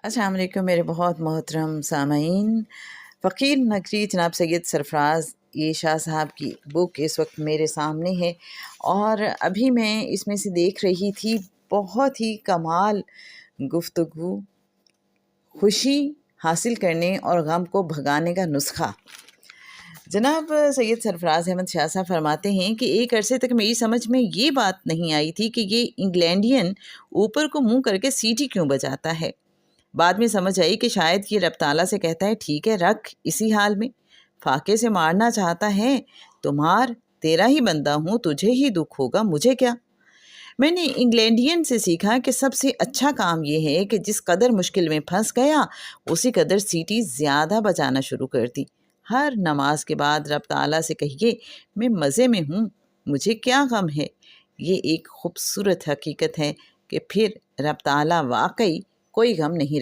السلام علیکم میرے بہت محترم سامعین. فقیر نگری جناب سید سرفراز یہ شاہ صاحب کی بک اس وقت میرے سامنے ہے، اور ابھی میں اس میں سے دیکھ رہی تھی بہت ہی کمال گفتگو، خوشی حاصل کرنے اور غم کو بھگانے کا نسخہ. جناب سید سرفراز احمد شاہ صاحب فرماتے ہیں کہ ایک عرصے تک میری سمجھ میں یہ بات نہیں آئی تھی کہ یہ انگلینڈین اوپر کو منہ کر کے سیٹی کیوں بجاتا ہے. بعد میں سمجھ آئی کہ شاید یہ رب تعالیٰ سے کہتا ہے ٹھیک ہے رکھ اسی حال میں، فاقے سے مارنا چاہتا ہے تو مار، تیرا ہی بندہ ہوں، تجھے ہی دکھ ہوگا، مجھے کیا. میں نے انگلینڈین سے سیکھا کہ سب سے اچھا کام یہ ہے کہ جس قدر مشکل میں پھنس گیا اسی قدر سیٹی زیادہ بجانا شروع کر دی. ہر نماز کے بعد رب تعالیٰ سے کہیے میں مزے میں ہوں، مجھے کیا غم ہے. یہ ایک خوبصورت حقیقت ہے کہ پھر رب تعالیٰ واقعی کوئی غم نہیں